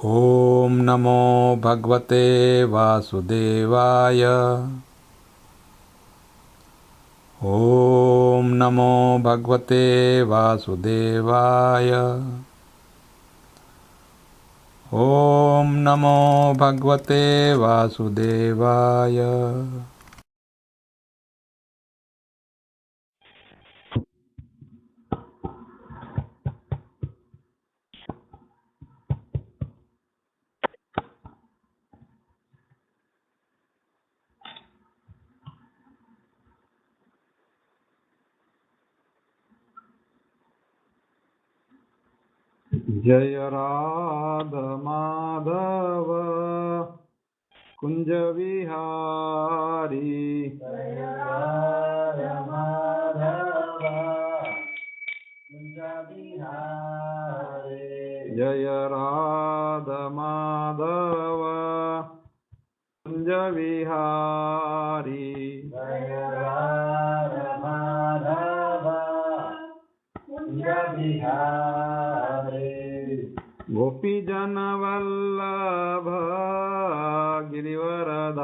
ॐ नमो भगवते वासुदेवाय। ॐ नमो भगवते वासुदेवाय। ॐ नमो भगवते वासुदेवाय। जय राधा माधव कुंज विहारी। जय राधा माधव कुंज बिहारी। जय राधा माधव कुंज विहारी। जय राधा माधव कुंज बिहारी। गोपी जन वल्लभ गिरिवरधारी।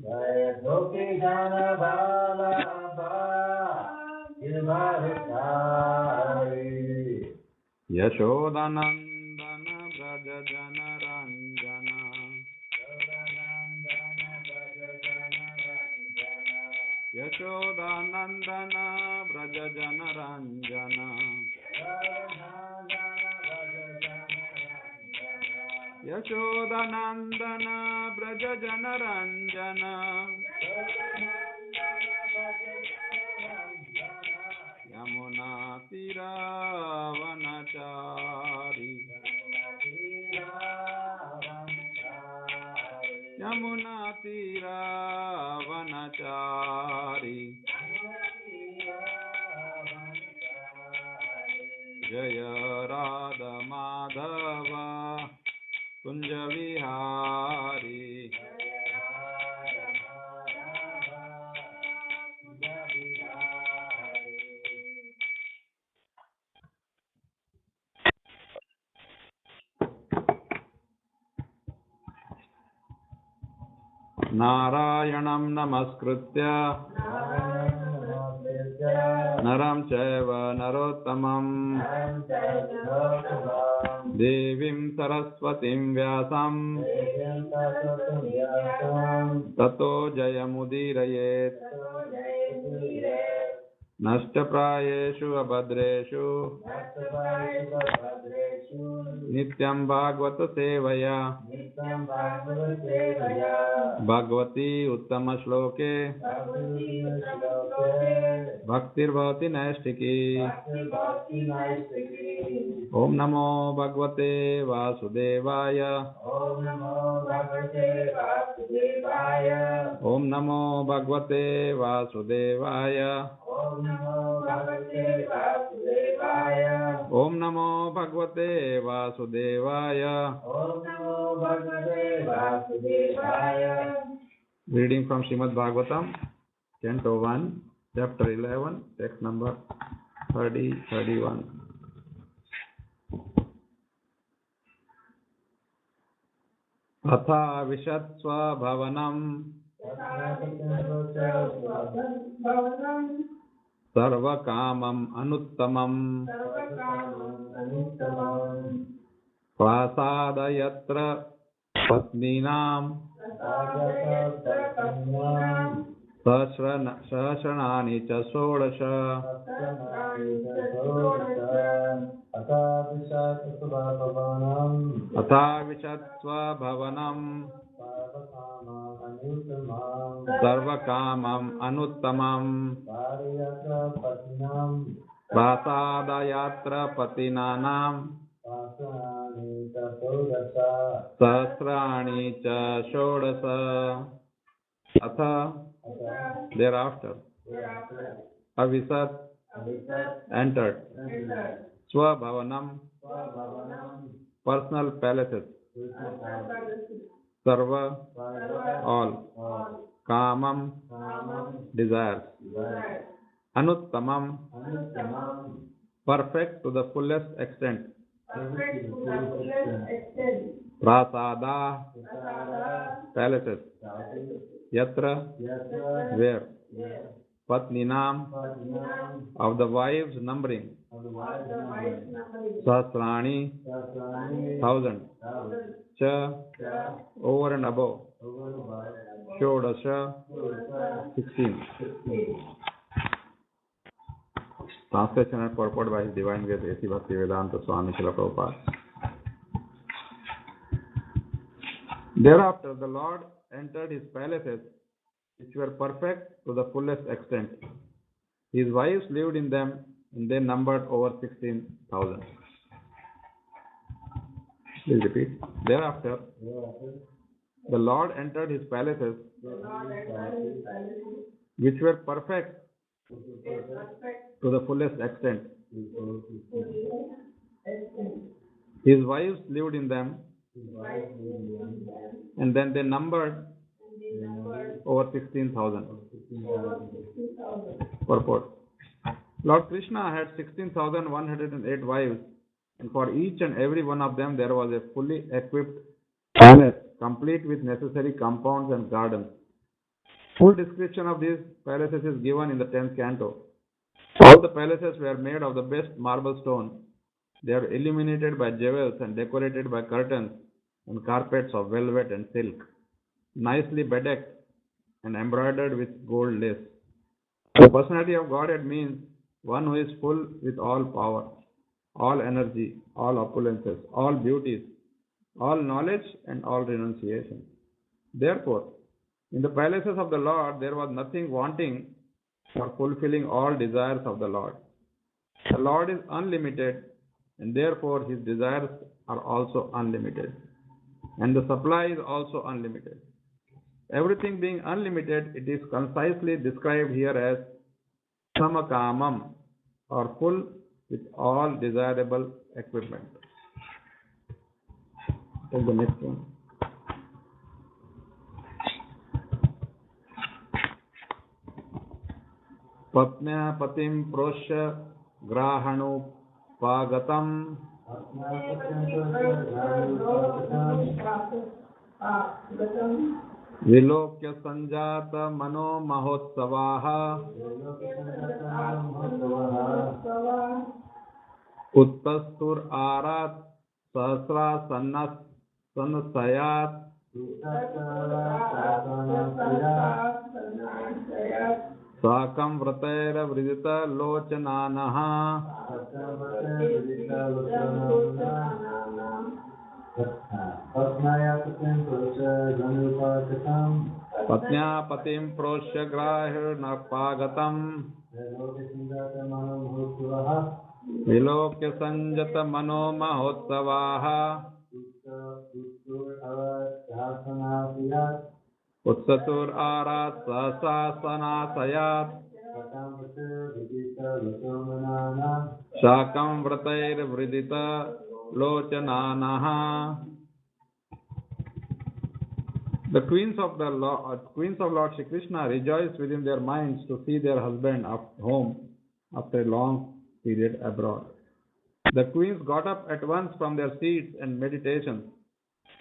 जय गोपी जन वल्लभ गिरिवरधारी। यशोदानंदन ब्रज जन रंजन। यशोदानंदन ब्रज जन रंजन। यशोदानंदन ब्रज जन रंजन। यमुना तीरावनचारी। यमुना तीरावनचारी। जय राधा माधव कुंज विहारी। नारायणं नमस्कृत्य नरं चैव नरोत्तमं देवीं सरस्वतीं व्यासं ततो जयमुदीरयेत्। नष्टप्रायेषु अभद्रेषु नित्यं भागवत सेवया। भगवती उत्तम श्लोके भक्तिर्भवति नैष्ठिकी। ओम नमो भगवते वासुदेवाय। ओम नमो भगवते वासुदेवाय। ओम नमो भगवते वासुदेवाय। ओम नमो भगवते वासुदेवाय। ओम नमो भगवते वासुदेवाय। ओम नमो भगवते वासुदेवाय। Reading from Srimad Bhagavatam, Canto 1, Chapter 11, text number 30-31. तथा विशत्स्व भवनम् सर्वकामम् अनुत्तमम् प्रासादयत्र पत्नीनां सहस्रणानि च षोडश। तथा विशत्स्व भवनम् सर्वकामम् अनुत्तमम् प्रासादयत्र पत्नीनां सहस्राणि च षोडश। अथ thereafter Avisat entered Swabhavanam personal palaces. Sarva all. Kamam desires. Anuttamam perfect to the fullest extent. perfect to the fullest extent. Prasada, Prasada, palaces. Yatra, yatra, where. where. Patninam, Patninam, of the wives numbering. of the wise numbering. Sahasrani, Sahasrani, thousand. thousand. Cha, Cha, over and above. over and above. Shodasha, Shodasha, 16. 16. Translation and purport by His Divine Grace A.C. Bhaktivedanta Swami Srila Prabhupada. Thereafter, the Lord entered His palaces, which were perfect to the fullest extent. His wives lived in them, and they numbered over 16,000. Please repeat. Thereafter, the Lord entered His palaces, which were perfect to the fullest extent. His wives lived in them, and then they numbered over 16,000. Purport. Lord Krishna had 16,108 wives, and for each and every one of them there was a fully equipped palace, complete with necessary compounds and gardens. Full description of these palaces is given in the 10th canto. All the palaces were made of the best marble stone. They are illuminated by jewels and decorated by curtains and carpets of velvet and silk, nicely bedecked and embroidered with gold lace. The personality of Godhead means one who is full with all power, all energy, all opulences, all beauties, all knowledge and all renunciation. Therefore, in the palaces of the Lord there was nothing wanting for fulfilling all desires of the Lord. The Lord is unlimited, and therefore His desires are also unlimited, and the supply is also unlimited. Everything being unlimited, it is concisely described here as samakamam, or full with all desirable equipment. Take the next one. Patnya patim prosya grahanu pagatam vilokya sanjata mano mahotsavaha uttastur arat sahasra sannas sanasayat sakam vrataira vridita lochananaha patnya patim prosya grahirnapagatam vilokya sanjata mano mahotsavaha utsatur arat sasasanasayat shakam vratair vridita lochananaha. The queens of Lord Shri Krishna rejoiced within their minds to see their husband at home after a long period abroad. The queens got up at once from their seats and meditations.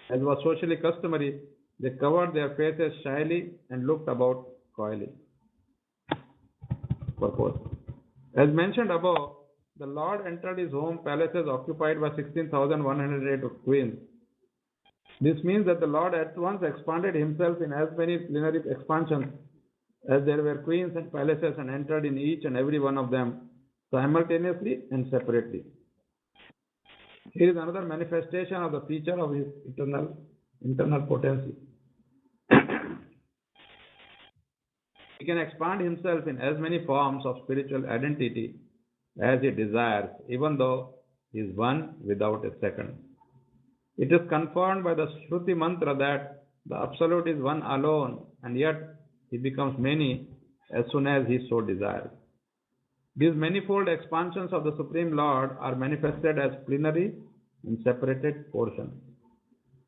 As was socially customary, they covered their faces shyly and looked about coyly. Purport. As mentioned above, the Lord entered His home palaces occupied by 16,108 queens. This means that the Lord at once expanded Himself in as many plenary expansions as there were queens and palaces, and entered in each and every one of them simultaneously and separately. Here is another manifestation of the feature of His internal potency. He can expand Himself in as many forms of spiritual identity as He desires, even though He is one without a second. It is confirmed by the Shruti mantra that the Absolute is one alone, and yet He becomes many as soon as He so desires. These manifold expansions of the Supreme Lord are manifested as plenary and separated portions.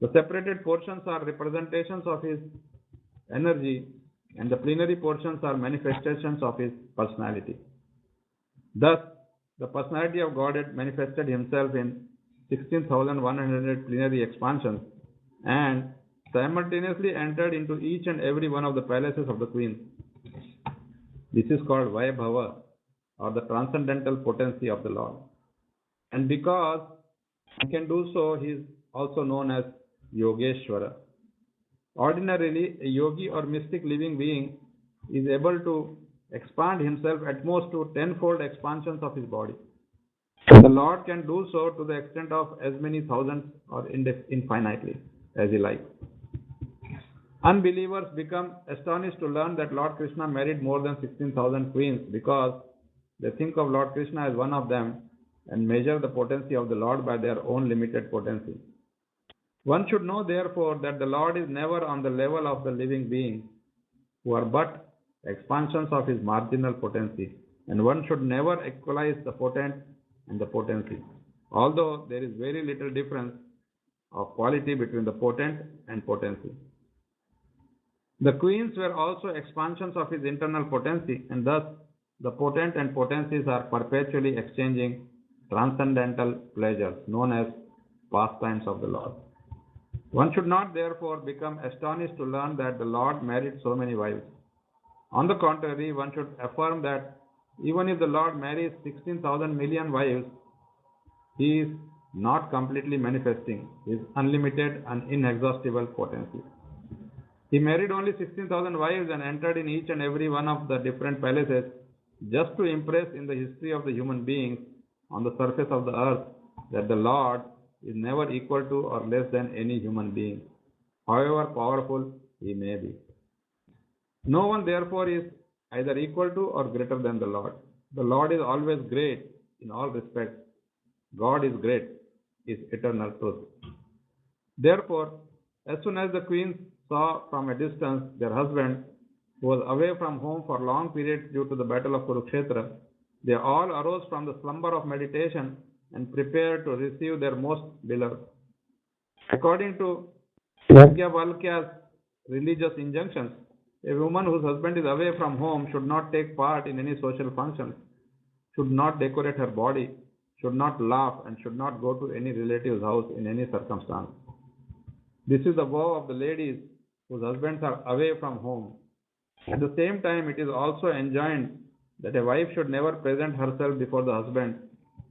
The separated portions are representations of His energy, and the plenary portions are manifestations of His personality. Thus, the personality of Godhead manifested Himself in 16,100 plenary expansions and simultaneously entered into each and every one of the palaces of the queens. This is called Vaibhava, or the transcendental potency of the Lord. And because he can do so, he is also known as Yogeshwara. Ordinarily, a yogi or mystic living being is able to expand himself at most to tenfold expansions of his body. The Lord can do so to the extent of as many thousands or infinitely as he likes. Unbelievers become astonished to learn that Lord Krishna married more than 16,000 queens because they think of Lord Krishna as one of them and measure the potency of the Lord by their own limited potency. One should know therefore that the Lord is never on the level of the living beings who are but expansions of his marginal potency, and one should never equalize the potent and the potency, although there is very little difference of quality between the potent and potency. The queens were also expansions of his internal potency, and thus the potent and potencies are perpetually exchanging transcendental pleasures known as pastimes of the Lord. One should not therefore become astonished to learn that the Lord married so many wives. On the contrary, one should affirm that even if the Lord marries 16,000 million wives, he is not completely manifesting his unlimited and inexhaustible potency. He married only 16,000 wives and entered in each and every one of the different palaces just to impress in the history of the human beings on the surface of the earth that the Lord is never equal to or less than any human being, however powerful he may be. No one therefore is either equal to or greater than the Lord. The Lord is always great in all respects. God is great, is eternal truth. Therefore, as soon as the queens saw from a distance their husband, who was away from home for long periods due to the battle of Kurukshetra, they all arose from the slumber of meditation and prepared to receive their most beloved. According to Yajnavalkya's religious injunctions, a woman whose husband is away from home should not take part in any social functions, should not decorate her body, should not laugh, and should not go to any relative's house in any circumstance. This is the vow of the ladies whose husbands are away from home. At the same time, it is also enjoined that a wife should never present herself before the husband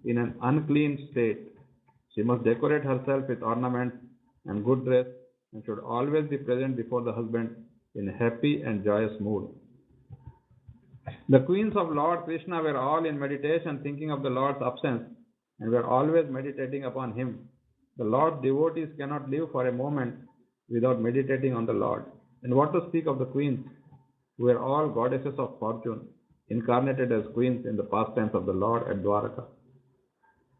in an unclean state. She must decorate herself with ornaments and good dress and should always be present before the husband in a happy and joyous mood. The queens of Lord Krishna were all in meditation thinking of the Lord's absence and were always meditating upon him. The Lord's devotees cannot live for a moment without meditating on the Lord. And what to speak of the queens, who were all goddesses of fortune, incarnated as queens in the pastimes of the Lord at Dwaraka.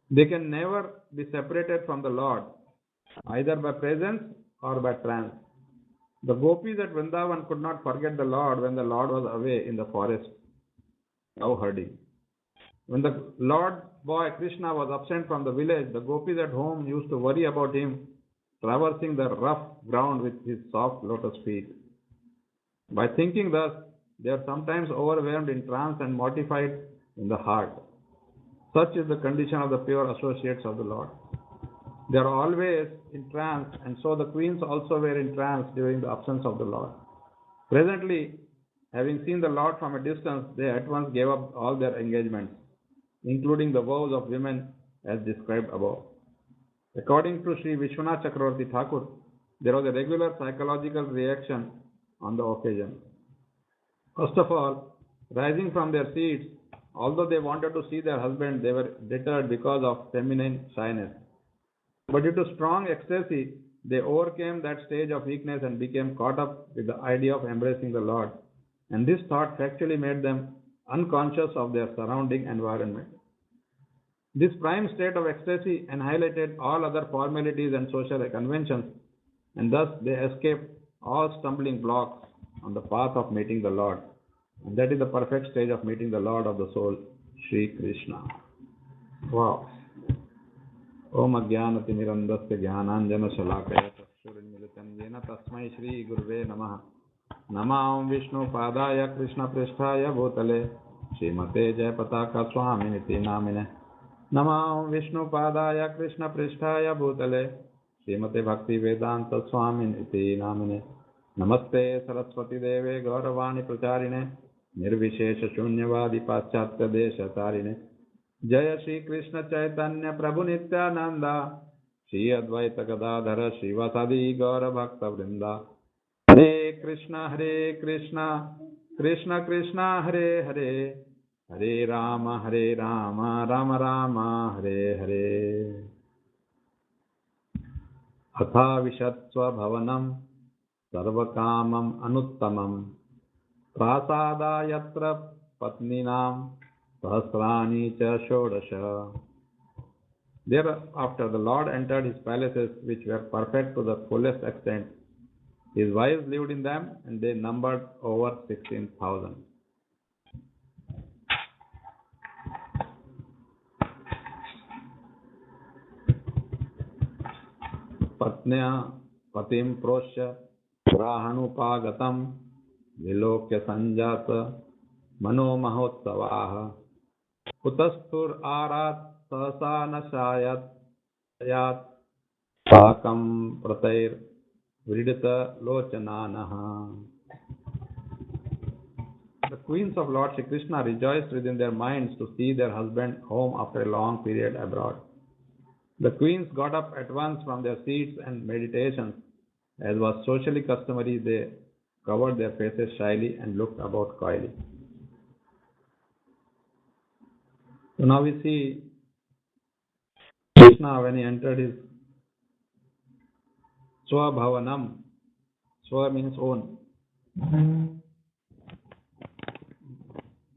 They can never be separated from the Lord, either by presence or by trance. The gopis at Vrindavan could not forget the Lord when the Lord was away in the forest, cow herding. When the Lord boy Krishna was absent from the village, the gopis at home used to worry about him traversing the rough ground with his soft lotus feet. By thinking thus, they are sometimes overwhelmed in trance and mortified in the heart. Such is the condition of the pure associates of the Lord. They are always in trance, and so the queens also were in trance during the absence of the Lord. Presently, having seen the Lord from a distance, they at once gave up all their engagements, including the vows of women as described above. According to Sri Vishwanath Chakravarti Thakur, there was a regular psychological reaction on the occasion. First of all, rising from their seats, although they wanted to see their husband, they were deterred because of feminine shyness. But due to strong ecstasy, they overcame that stage of weakness and became caught up with the idea of embracing the Lord. And this thought factually made them unconscious of their surrounding environment. This prime state of ecstasy annihilated all other formalities and social conventions, and thus they escaped all stumbling blocks on the path of meeting the Lord. And that is the perfect stage of meeting the Lord of the soul, Sri Krishna. Wow. Om Ajnanati Mirandasya Jnananjana Shalakaya Chakshurunmilitam Yena Tasmai Shri Guruve Namaha. Namam Vishnu Padaya Krishna Pristhaya Bhutale Srimate Jayapataka Swaminiti Namine Namah Vishnupadaya Krishna Pristhaya Bhutale Srimate Bhakti Vedanta Swamin Iti Namine Namaste Saraswati Deve Gauravani Pracharine Nirvishesha Shunyavadi Paschatya Desha Tarine Jaya Shri Krishna Chaitanya Prabhu Nityananda Shri Advaita Gadadhara Shivasadi Gaura Bhakta Vrinda Hare Krishna Krishna Krishna Hare Hare Hare Rama Rama Rama Hare Hare Atha Vishatsva Bhavanam Sarvakamam Anuttamam Prasada Yatra Patninam Sahasrani Cha Shodasha. Thereafter the Lord entered his palaces which were perfect to the fullest extent. His wives lived in them and they numbered over 16,000. Patnya Patim Prosya Rahanupagatam Vilokya Sanjata Mano Mahotsavaha Utastur Arat Sahasa Nashayat Yat Sakam Pratair Vridita Lochananaha. The queens of Lord Shri Krishna rejoiced within their minds to see their husband home after a long period abroad. The queens got up at once from their seats and meditations. As was socially customary, they covered their faces shyly and looked about coyly. So now we see Krishna when he entered his Swabhavanam. Swa means own.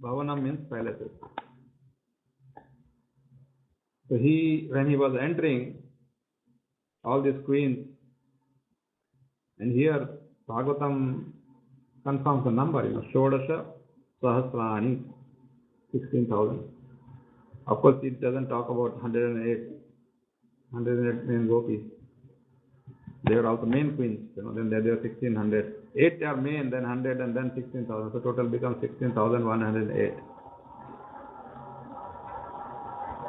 Bhavanam means palaces. So when he was entering, all these queens, and here Bhagavatam confirms the number, Shodasha Sahasrani, 16,000. Of course, it doesn't talk about 108 main gopis. They are also main queens, then there are 1600. 8 are main, then 100, and then 16,000. So total becomes 16,108.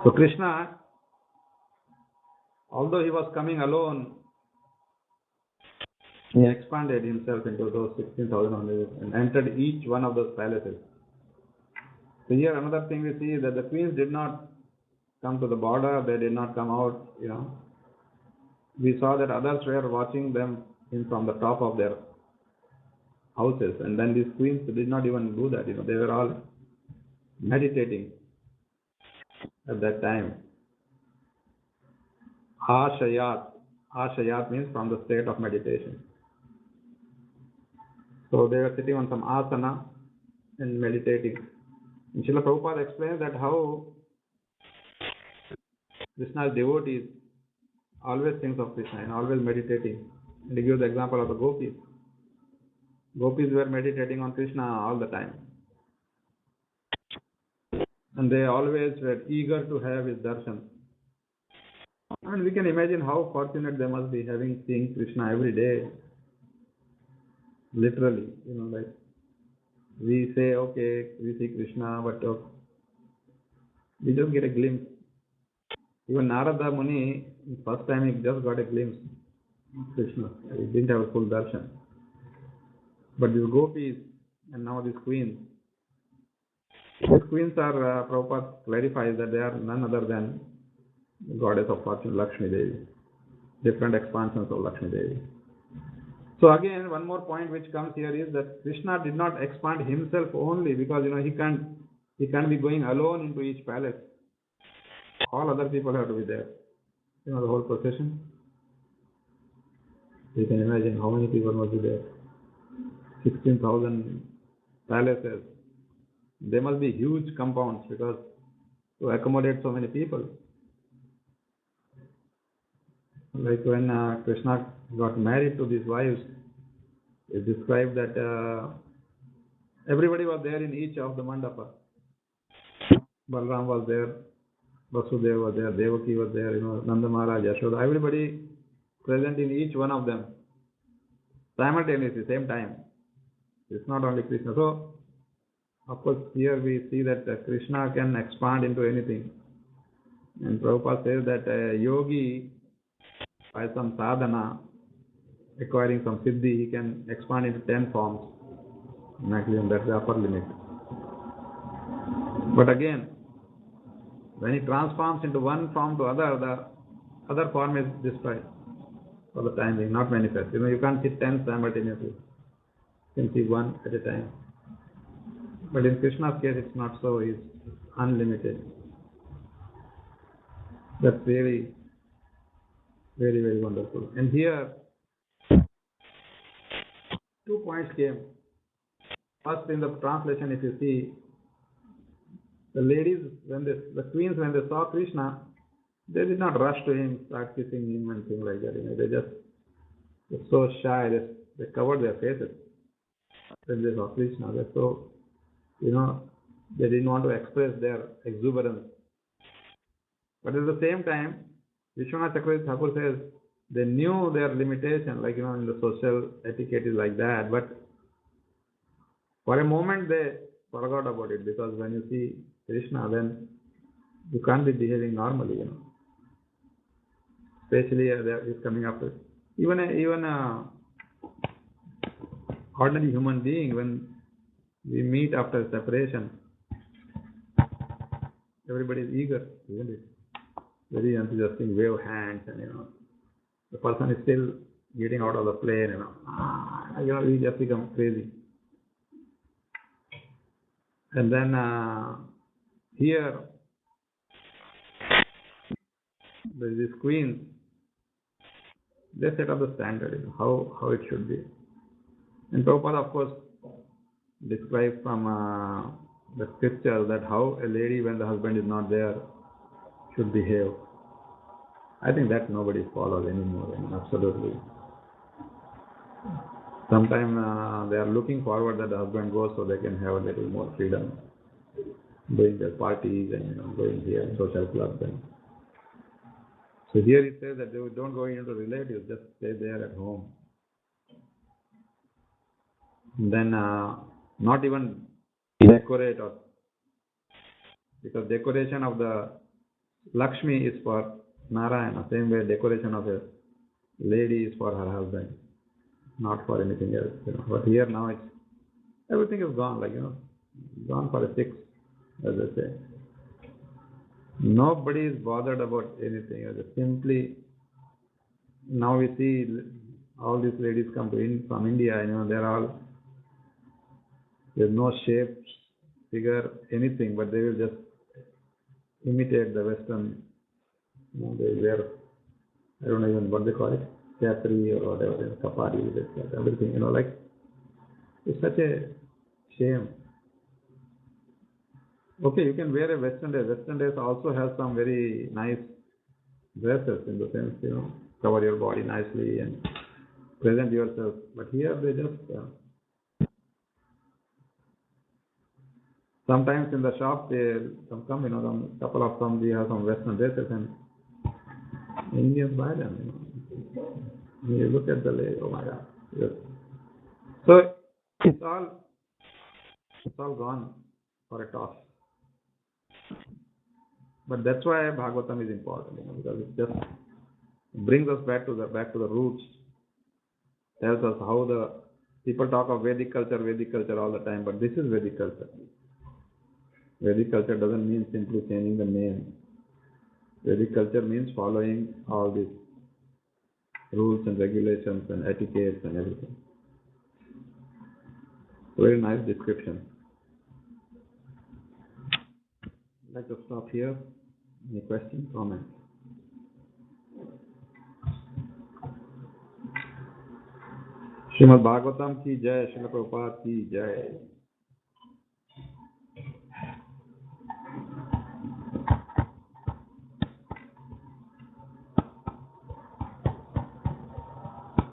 So Krishna, although he was coming alone, he expanded himself into those 16,100 and entered each one of those palaces. So here another thing we see is that the queens did not come to the border, they did not come out, We saw that others were watching them from the top of their houses, and then these queens did not even do that, they were all meditating at that time. Ashayat means from the state of meditation. So they were sitting on some asana and meditating. And Srila Prabhupada explains that how Krishna's devotees always thinks of Krishna and always meditating. And he gives the example of the gopis. Gopis were meditating on Krishna all the time. And they always were eager to have his darshan. And we can imagine how fortunate they must be having seen Krishna every day. Literally, like we say, okay, we see Krishna, but we just get a glimpse. Even Narada Muni, first time he just got a glimpse of Krishna. He didn't have a full darshan. But these gopis and now these queens are, Prabhupada clarifies that they are none other than the goddess of fortune, Lakshmi Devi. Different expansions of Lakshmi Devi. So again, one more point which comes here is that Krishna did not expand himself only because he can't be going alone into each palace. All other people have to be there. The whole procession. You can imagine how many people must be there. 16,000 palaces. They must be huge compounds because to accommodate so many people. Like when Krishna got married to these wives, it described that everybody was there in each of the mandapa. Balram was there, Vasudeva was there, Devaki was there, Nanda Maharaj, Yashoda, everybody present in each one of them simultaneously, same time. It's not only Krishna. So, of course, here we see that Krishna can expand into anything. And Prabhupada says that a yogi, by some sadhana, acquiring some siddhi, he can expand into 10 forms. Maximum, that's the upper limit. But again, when he transforms into one form to other, the other form is destroyed for the time being, not manifest. You can't see 10 simultaneously. You can see one at a time. But in Krishna's case, it's not so. It's unlimited. That's very, very, very wonderful. And here, 2 points came. First, in the translation, if you see, the ladies, the queens, when they saw Krishna, they did not rush to him, start kissing him and things like that. They just were so shy. They covered their faces when they saw Krishna. They're so, they didn't want to express their exuberance. But at the same time, Vishwanath Chakravarti Thakur says they knew their limitation, like, in the social etiquette is like that. But for a moment, they forgot about it, because when you see Krishna, then you can't be behaving normally, Especially he's coming after. Even a ordinary human being, when we meet after separation, everybody is eager, isn't it? Very enthusiastic, wave hands, and the person is still getting out of the plane, we just become crazy. And then here, there's this queen. They set up the standard, how it should be. And Prabhupada, of course, describes from the scripture that how a lady, when the husband is not there, should behave. I think that nobody follows anymore, absolutely. Sometimes they are looking forward that the husband goes so they can have a little more freedom, doing their parties and going here, social clubs. So here he says that they don't go into relatives, just stay there at home. And then not even decorate, because decoration of the Lakshmi is for Narayana. Same way decoration of a lady is for her husband, not for anything else. But here now everything is gone, gone for a fix, as they say. Nobody is bothered about anything. Simply, now we see all these ladies come from India. There's no shape, figure, anything, but they will just imitate the Western. They wear, I don't know even what they call it, chapri or whatever, kapari, everything. It's such a shame. Okay, you can wear a Western dress. Western dress also has some very nice dresses, in the sense, cover your body nicely and present yourself. But here they just, sometimes in the shop they come, couple of them, we have some Western dresses and Indians buy them, You look at the lady, oh my God. Yes. So it's all gone for a toss. But that's why Bhagavatam is important, because it just brings us back to the roots, tells us how the people talk of Vedic culture all the time, but this is Vedic culture. Vedic culture doesn't mean simply changing the name. Vedic culture means following all these rules and regulations and etiquettes and everything. Very nice description. I'd like to stop here. Any questions, comments? Srimad Bhagavatam ki jai, Srila Prabhupada ki jai.